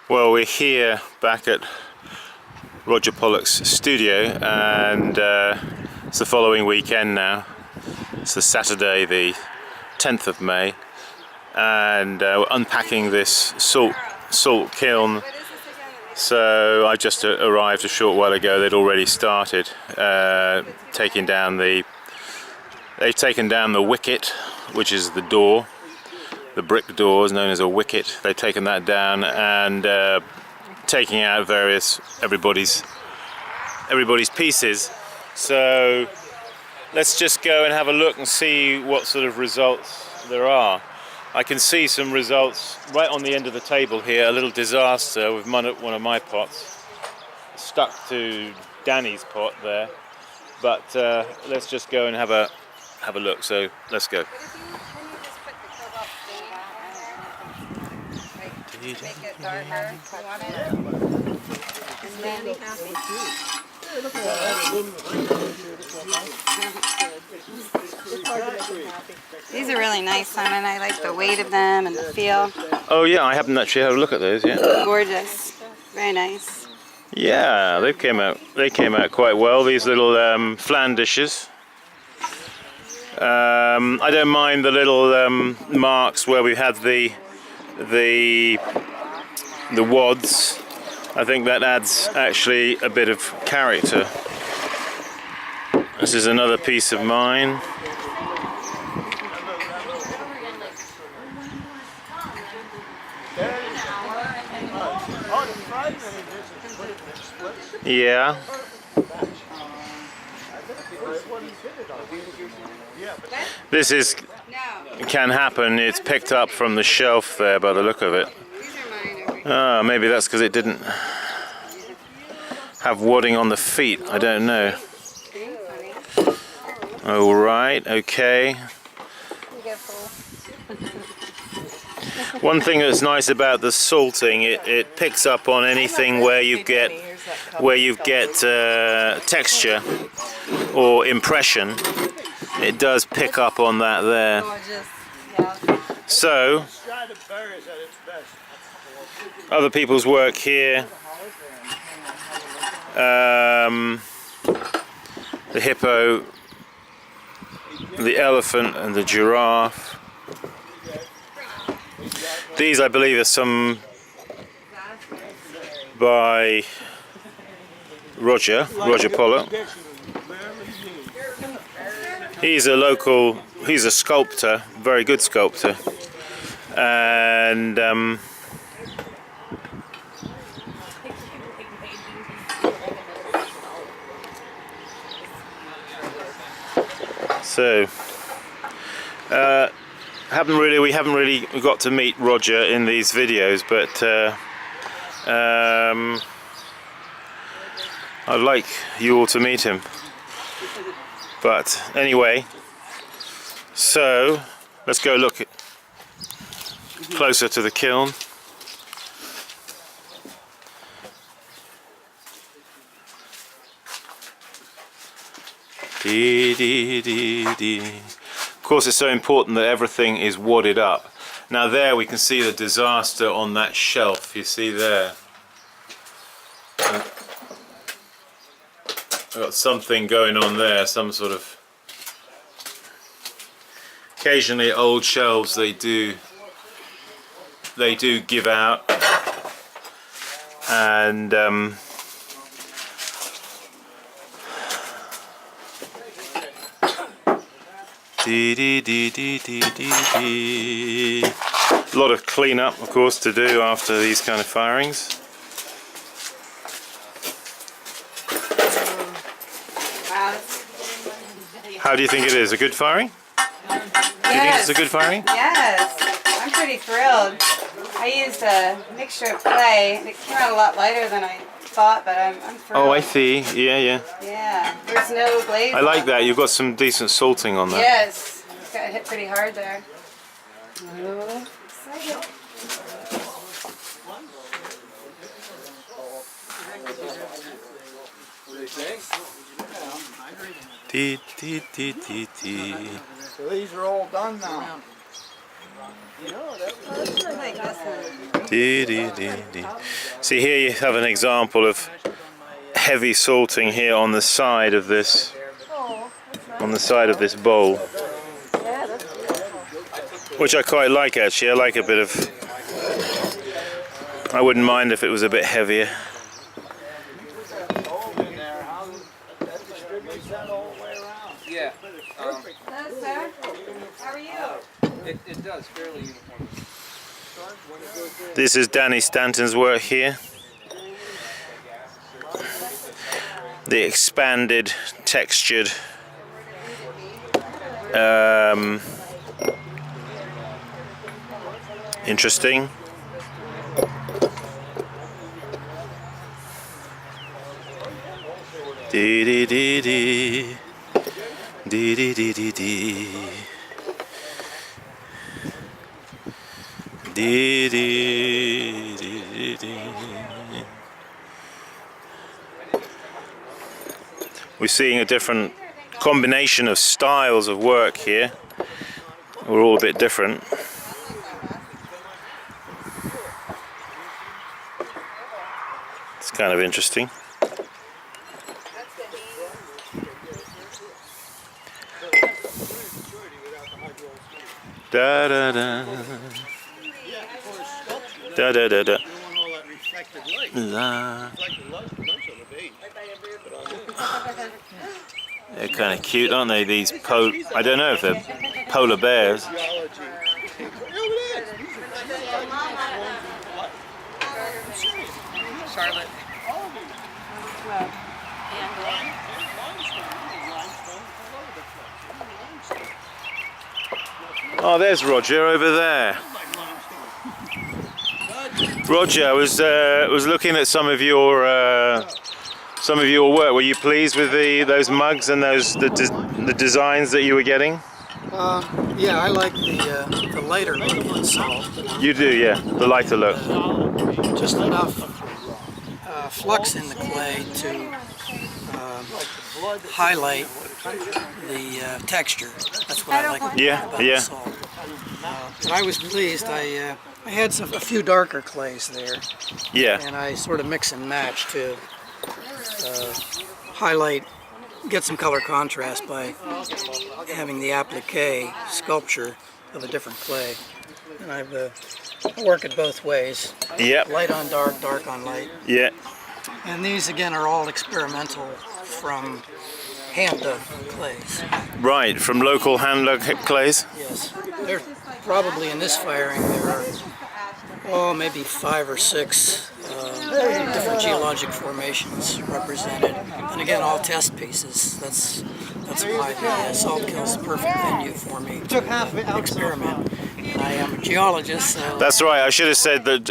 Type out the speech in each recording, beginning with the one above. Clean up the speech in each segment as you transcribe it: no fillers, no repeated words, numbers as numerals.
Well, we're here back at Roger Pollock's studio, and it's the following weekend now. It's the Saturday, the 10th of May, and we're unpacking this salt kiln. So I just arrived a short while ago. They'd already started taking down the. They've taken down the wicket, which is the door. The brick door is known as a wicket. They've taken that down and taking out everybody's pieces. So let's just go and have a look and see what sort of results there are. I can see some results right on the end of the table here. A little disaster with one of my pots stuck to Danny's pot there. But let's just go and have a look. So let's go. Make it darker. These are really nice, Simon. I like the weight of them and the feel. Oh yeah, I haven't actually had a look at those yet. Gorgeous. Very nice. Yeah, they came out quite well. These little flan dishes. I don't mind the little marks where we had the wads. I think that adds actually a bit of character. This is another piece of mine. Yeah. This can happen. It's picked up from the shelf there by the look of it. Ah, maybe that's because it didn't have wadding on the feet. I don't know. All right. Okay. One thing that's nice about the salting, it picks up on anything where you get texture or impression. It does pick up on that there. So other people's work here. The hippo, the elephant, and the giraffe. These, I believe, are some by Roger Pollock. He's a sculptor, very good sculptor, and so we haven't really got to meet Roger in these videos, but I'd like you all to meet him. But anyway, so let's go look closer to the kiln. Of course, it's so important that everything is wadded up. Now there we can see the disaster on that shelf. You see there. I've got something going on there, some sort of. Occasionally, old shelves they do give out, and a lot of cleanup, of course, to do after these kind of firings. How do you think it is? A good firing? Yes. Do you think it's a good firing? Yes. I'm pretty thrilled. I used a mixture of clay, and it came out a lot lighter than I thought, but I'm thrilled. Oh, I see. Yeah. Yeah. There's no glaze. I like that. You've got some decent salting on that. Yes. It's got hit pretty hard there. Oh, excited. So these are all done now. I like this one. See, here you have an example of heavy salting here on the side of this bowl, which I quite like actually. I like a bit of, I wouldn't mind if it was a bit heavier. Yeah. Hello, sir. How are you? It does fairly uniform. This is Danny Stanton's work here. The expanded, textured interesting. Dee dee dee dee. Dee dee dee dee dee. Dee dee dee dee. We're seeing a different combination of styles of work here. We're all a bit different. It's kind of interesting. Da da da. Da da da da. La. They're kind of cute, aren't they? These I don't know if they're polar bears. Charlotte. Oh, there's Roger over there. Roger, I was looking at some of your work. Were you pleased with those mugs and the designs that you were getting? Yeah, I like the lighter look in salt. You do, yeah, the lighter look. Just enough flux in the clay to highlight the texture. That's what I like about the salt. But I was pleased. I had a few darker clays there. Yeah. And I sort of mix and match to highlight, get some color contrast by having the applique sculpture of a different clay. And I work it both ways. Yep. Light on dark, dark on light. Yeah. And these again are all experimental from hand-dug clays. Right, from local hand-dug clays? Yes. They're probably in this firing there are maybe 5 or 6 different geologic formations represented. And again, all test pieces. That's why the salt kill is the perfect venue for me to experiment. And I am a geologist, so... That's right. I should have said that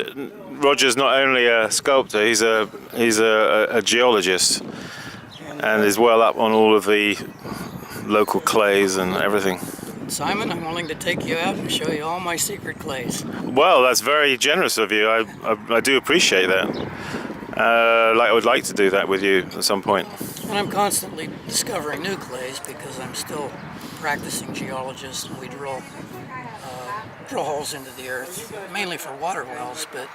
Roger's not only a sculptor, he's a geologist, and is well up on all of the local clays and everything. Simon, I'm willing to take you out and show you all my secret clays. Well, that's very generous of you. I do appreciate that. I would like to do that with you at some point. And I'm constantly discovering new clays because I'm still practicing geologist, and we drill holes into the earth, mainly for water wells, but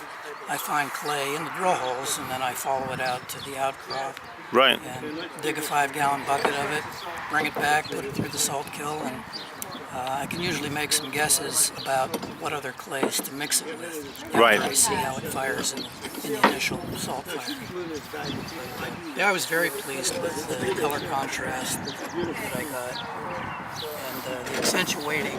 I find clay in the drill holes and then I follow it out to the outcrop. Right. And dig a 5-gallon bucket of it, bring it back, put it through the salt kill, and I can usually make some guesses about what other clays to mix it with. Right. I see how it fires in the initial salt fire. Yeah, I was very pleased with the color contrast that I got and the accentuating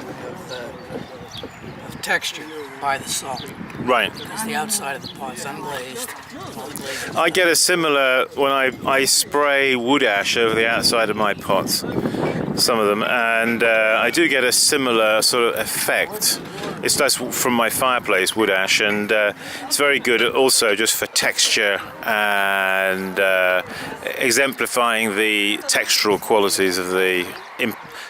of texture by the salt. Right. Because the outside of the pot is unglazed. All the glazing. I get a similar when I spray wood ash over the outside of my pots, some of them, and I do get a similar sort of effect. It's just from my fireplace wood ash, and it's very good also just for texture and exemplifying the textural qualities of the,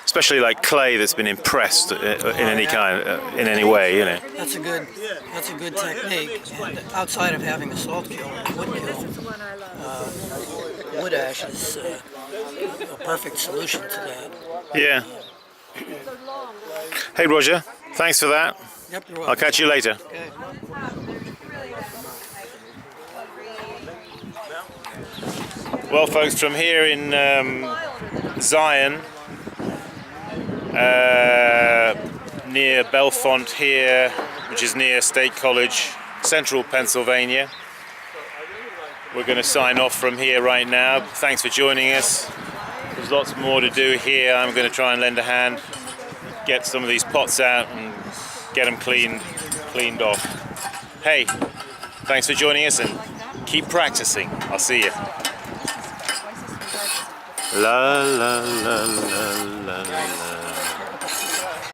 especially like clay that's been impressed in any kind, in any way, you know. That's a good technique. And outside of having the salt kill, wood kill, wood ash is a perfect solution to that. Yeah. Hey Roger, thanks for that. Yep, you're welcome. I'll catch you later. Okay. Well, folks, from here in Zion, near Belfont here, which is near State College, central Pennsylvania, we're going to sign off from here right now. Thanks for joining us. There's lots more to do here. I'm going to try and lend a hand, get some of these pots out and get them cleaned off. Hey, thanks for joining us and keep practicing. I'll see you. La la la la la la.